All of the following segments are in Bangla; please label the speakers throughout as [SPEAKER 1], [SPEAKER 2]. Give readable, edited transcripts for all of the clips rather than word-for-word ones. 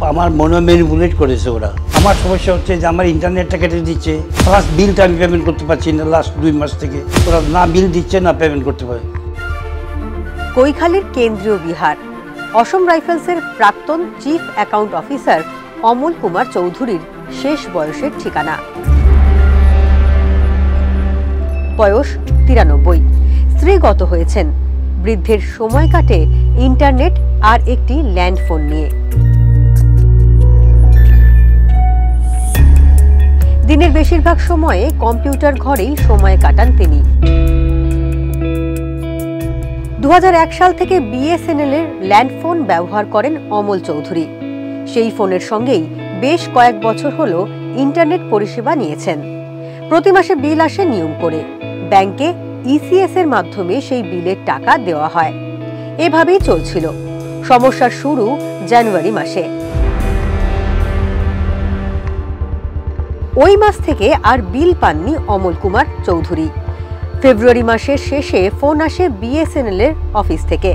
[SPEAKER 1] আমার মনে ম্যানিপুলেট করেছে ওরা। আমার সমস্যা হচ্ছে যে আমার ইন্টারনেটটা কেটে দিচ্ছে, প্লাস বিলটা আমি পেমেন্ট করতে পারছি না লাস্ট 2 মাস থেকে। ওরা না বিল দিচ্ছে না পেমেন্ট করতে পারে।
[SPEAKER 2] কৈখালীর কেন্দ্রীয় বিহার অসম রাইফেলসের প্রাক্তন chief account officer Amal Kumar চৌধুরীর শেষ বয়সের ঠিকানা। বয়স 93, স্ত্রী গত হয়েছেন। বৃদ্ধের সময় কাটে ইন্টারনেট আর একটি ল্যান্ডফোন নিয়ে। দিনের বেশিরভাগ সময়ে কম্পিউটার ঘরেই সময় কাটান তিনি। 2001 সাল থেকে বিএসএনএল এর ল্যান্ডফোন ব্যবহার করেন অমল চৌধুরী। সেই ফোনের সঙ্গেই বেশ কয়েক বছর হলো ইন্টারনেট পরিষেবা নিয়েছেন। প্রতি মাসে বিল আসে নিয়ম করে। ব্যাংকে ইসিএস এর মাধ্যমে সেই বিলের টাকা দেওয়া হয়। এভাবেই চলছিল। সমস্যার শুরু জানুয়ারি মাসে। ওই মাস থেকে আর বিল পাননি অমল কুমার চৌধুরী। ফেব্রুয়ারি মাসের শেষে ফোন আসে বিএসএনএল এর অফিস থেকে।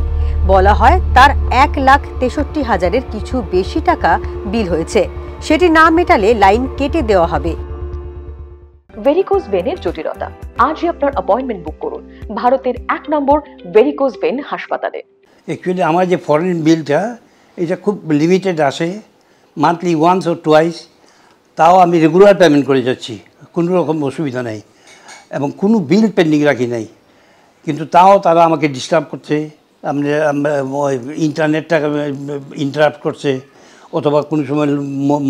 [SPEAKER 2] বলা হয় তার 1,63,000-এর কিছু বেশি টাকা বিল হয়েছে, সেটি না মেটালে লাইন কেটে দেওয়া হবে।
[SPEAKER 3] ভেরিকোজ ভেনের জটিলতা। আজই আপনার অ্যাপয়েন্টমেন্ট বুক করুন ভারতের 1 নম্বর ভেরিকোজ ভেন হাসপাতালে।
[SPEAKER 1] অ্যাকচুয়ালি আমার যে ফরেন বিলটা এটা খুব লিমিটেড আসে, মান্থলি ওয়ান্স অর টুয়াইস। তাও আমি রেগুলার পেমেন্ট করে যাচ্ছি, কোনো রকম অসুবিধা নেই এবং কোনো বিল পেন্ডিং রাখি নাই। কিন্তু তাও তারা আমাকে ডিস্টার্ব করছে, ইন্টারনেটটা ইন্টারাপ্ট করছে, অথবা কোনো সময়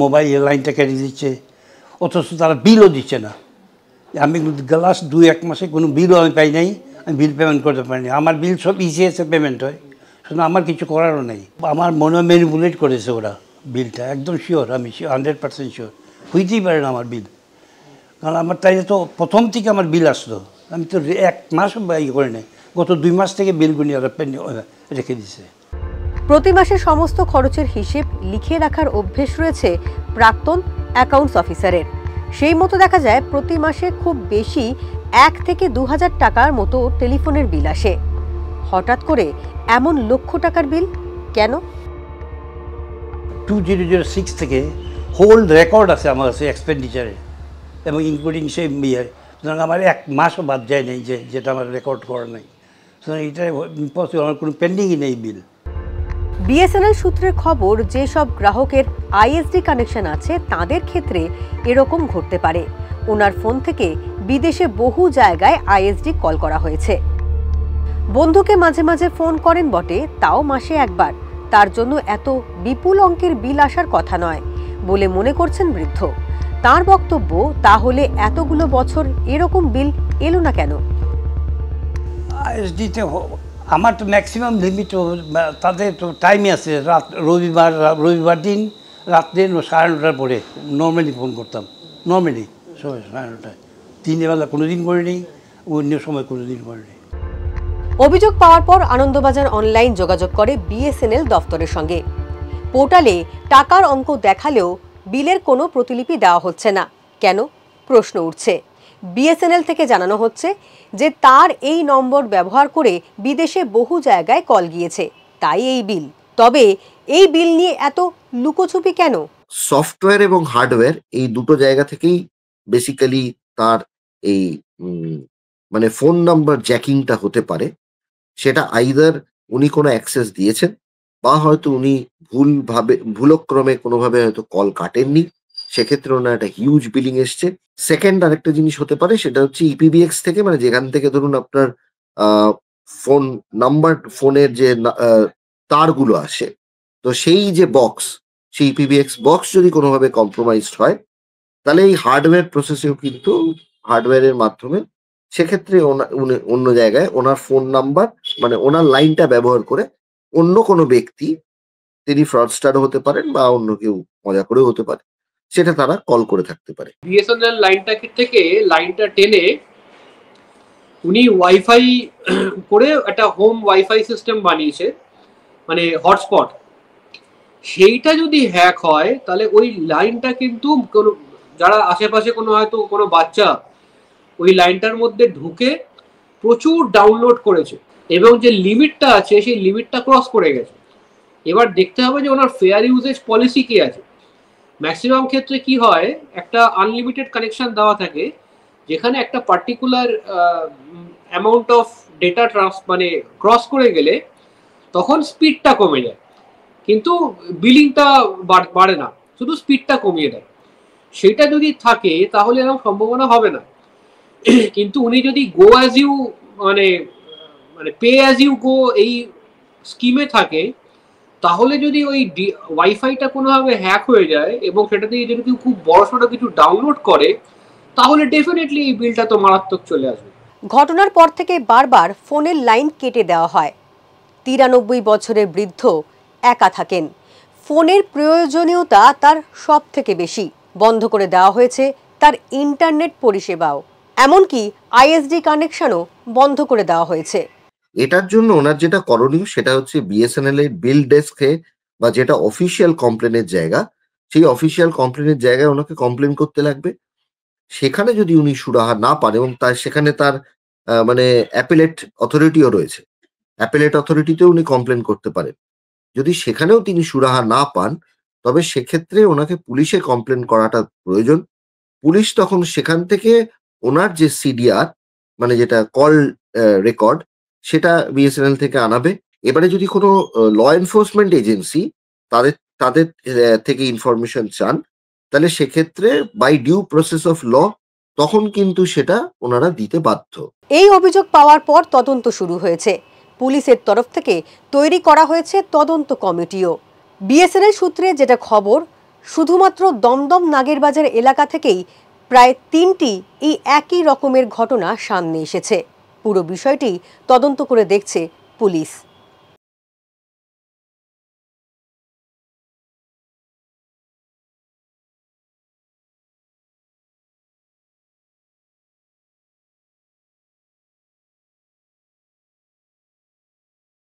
[SPEAKER 1] মোবাইল লাইনটা কেটে দিচ্ছে, অথচ তারা বিলও দিচ্ছে না। আমি লাস্ট 2-1 মাসে কোনো বিলও আমি পাই নাই, আমি বিল পেমেন্ট করতে পারিনি। আমার বিল সব ইসিএসে পেমেন্ট হয়, শুধু আমার কিছু করারও নেই। আমার মনে ম্যানিপুলেট করেছে ওরা বিলটা, একদম শিওর, আমি 100% শিওর। হইতেই পারে না আমার বিল, কারণ আমার তাই তো প্রথম থেকে আমার বিল আসতো, আমি তো 1 মাসও ইয়ে করে নেই। গত 2 মাস থেকে বিলগুলি ওরা রেখে দিছে।
[SPEAKER 2] প্রতি মাসে সমস্ত খরচের হিসেব লিখে রাখার অভ্যেস রয়েছে প্রাক্তন অ্যাকাউন্টস অফিসারের। সেই মতো দেখা যায় প্রতি মাসে খুব বেশি 1 থেকে 2,000 টাকার মতো টেলিফোনের বিল আসে। হঠাৎ করে এমন লক্ষ টাকার বিল কেন?
[SPEAKER 1] 2006 থেকে হোল রেকর্ড আছে আমার কাছে এক্সপেন্ডিচারের, এবং ইনক্লুডিং সেই সুতরাং আমার 1 মাসও বাদ যায় নেই যেটা আমার রেকর্ড করা নেই। সুতরাং এটা ইম্পসিবল, আমার কোনো পেন্ডিংই নেই বিল।
[SPEAKER 2] বিএসএনএল সূত্রের খবর, যেসব গ্রাহকের আইএসডি কানেকশন আছে তাদের ক্ষেত্রে এরকম ঘটতে পারে। ওনার ফোন থেকে বিদেশে বহু জায়গায় আইএসডি কল করা হয়েছে। বন্ধুকে মাঝে মাঝে ফোন করেন বটে, তাও মাসে একবার। তার জন্য এত বিপুল অঙ্কের বিল আসার কথা নয় বলে মনে করছেন বৃদ্ধ। তার বক্তব্য, তাহলে এতগুলো বছর এরকম বিল এলো না কেন?
[SPEAKER 1] আইএসডিতে আমার তো ম্যাক্সিমাম লিমিট, তাদের তো টাইমই আছে। রবিবার দিন রাত্রে 9:30টার পরে নর্মালি ফোন করতাম, নর্মালি সময় 9:30টায়। দিনের বেলা কোনো দিন করিনি, অন্য সময় কোনো দিন করিনি।
[SPEAKER 2] অভিযোগ পাওয়ার পর আনন্দবাজার অনলাইন যোগাযোগ করে বিএসএনএল দফতরের সঙ্গে। পোর্টালে টাকার অঙ্ক দেখালেও বিলের কোনো প্রতিলিপি দেওয়া হচ্ছে না। কেন? প্রশ্ন উঠছে। বিএসএনএল থেকে জানানো হচ্ছে যে তার এই নম্বর ব্যবহার করে বিদেশে বহু জায়গায় কল গিয়েছে, তাই এই বিল। তবে এই বিল নিয়ে এত লুকোছুপি কেন?
[SPEAKER 4] সফটওয়্যার এবং হার্ডওয়্যার এই দুটো জায়গা থেকেই বেসিক্যালি তার এই মানে ফোন নাম্বার জ্যাকিংটা হতে পারে। সেটা আইদার উনি কোনো অ্যাক্সেস দিয়েছেন, বা হয়তো উনি ভুলক্রমে কোনোভাবে হয়তো কল কাটেননি, সেক্ষেত্রে ওনার একটা হিউজ বিলিং এসছে। সেকেন্ড আরেকটা জিনিস হতে পারে, সেটা হচ্ছে ইপিবিএক্স থেকে, মানে যেখান থেকে ধরুন আপনার ফোন নাম্বার, ফোনের যে তারগুলো আসে, তো সেই যে বক্স, সেই ইপিবিএক্স বক্স যদি কোনোভাবে কম্প্রোমাইজড হয়, তাহলে এই হার্ডওয়্যার প্রসেসেও কিন্তু হার্ডওয়্যারের মাধ্যমে সেক্ষেত্রে অন্য জায়গায় ওনার ফোন নাম্বার, মানে ওনার লাইনটা ব্যবহার করে অন্য কোনো ব্যক্তি, তিনি ফ্রডস্টারও হতে পারেন বা অন্য কেউ মজা করেও হতে পারে, সেটা তারা কল করে থাকতে পারে।
[SPEAKER 5] বিএসএনএল লাইনটা থেকে লাইনটা টেনে উনি ওয়াইফাই করে একটা হোম ওয়াইফাই সিস্টেম বানিয়েছে, মানে হটস্পট। সেইটা যদি হ্যাক হয় তাহলে ওই লাইনটা কিন্তু কোনো, যারা আশেপাশে কোনো হয়তো কোনো বাচ্চা ওই লাইনটার মধ্যে ঢুকে প্রচুর ডাউনলোড করেছে এবং যে লিমিটটা আছে সেই লিমিটটা ক্রস করে গেছে। এবার দেখতে হবে যে ওনার ফেয়ার ইউজেজ পলিসি কি আছে। ম্যাক্সিমাম ক্ষেত্রে কি হয়, একটা আনলিমিটেড কানেকশন দেওয়া থাকে, যেখানে একটা পার্টিকুলার অ্যামাউন্ট অফ ডেটা মানে ক্রস করে গেলে তখন স্পিডটা কমে যায়, কিন্তু বিলিংটা বাড়ে না, শুধু স্পিডটা কমিয়ে দেয়। সেটা যদি থাকে তাহলে এরকম সম্ভাবনা হবে না। কিন্তু উনি যদি গো অ্যাজ ইউ মানে মানে পে অ্যাজ ইউ গো এই স্কিমে থাকে, তাহলে যদি ওই ওয়াইফাইটা কোনোভাবে হ্যাক হয়ে যায় এবং সেটা দিয়ে যদি কেউ খুব বড়সড় কিছু ডাউনলোড করে, তাহলে ডেফিনেটলি এই বিলটা তো মারাত্মক চলে আসবে।
[SPEAKER 2] ঘটনার পর থেকে বারবার ফোনের লাইন কেটে দেওয়া হয়। 93 বছরের বৃদ্ধ একা থাকেন। ফোনের প্রয়োজনীয়তা তার সব থেকে বেশি। বন্ধ করে দেওয়া হয়েছে তার ইন্টারনেট পরিষেবাও, এমনকি আইএসডি কানেকশনও বন্ধ করে দেওয়া হয়েছে।
[SPEAKER 4] এটার জন্য ওনার যেটা করণীয় সেটা হচ্ছে বিএসএনএল এর বিল ডেস্কে বা যেটা অফিসিয়াল কমপ্লেনের জায়গা, সেই অফিসিয়াল কমপ্লেনের জায়গায় ওনাকে কমপ্লেন করতে লাগবে। সেখানে যদি উনি সুরাহা না পান এবং সেখানে তার মানে অ্যাপেলেট অথরিটিও রয়েছে, অ্যাপেলেট অথরিটিতেও উনি কমপ্লেন করতে পারেন। যদি সেখানেও তিনি সুরাহা না পান, তবে সেক্ষেত্রে ওনাকে পুলিশে কমপ্লেন করাটা প্রয়োজন। পুলিশ তখন সেখান থেকে ওনার যে সিডিআর মানে যেটা কল রেকর্ড, সেটা বিএসএনএল থেকে আনাবে। এবারে যদি কোনো ল এনফোর্সমেন্ট এজেন্সি তাদের তাদের থেকে ইনফরমেশন চান, তাহলে সেক্ষেত্রে by due process of law তখন কিন্তু সেটা ওনারা দিতে বাধ্য।
[SPEAKER 2] এই অভিযোগ পাওয়ার পর তদন্ত শুরু হয়েছে। পুলিশের তরফ থেকে তৈরি করা হয়েছে তদন্ত কমিটিও। বিএসএনএল সূত্রে যেটা খবর, শুধুমাত্র দমদম নাগেরবাজার এলাকা থেকেই প্রায় 3টি এই একই রকমের ঘটনা সামনে এসেছে। পুরো বিষয়টি তদন্ত করে দেখছে পুলিশ।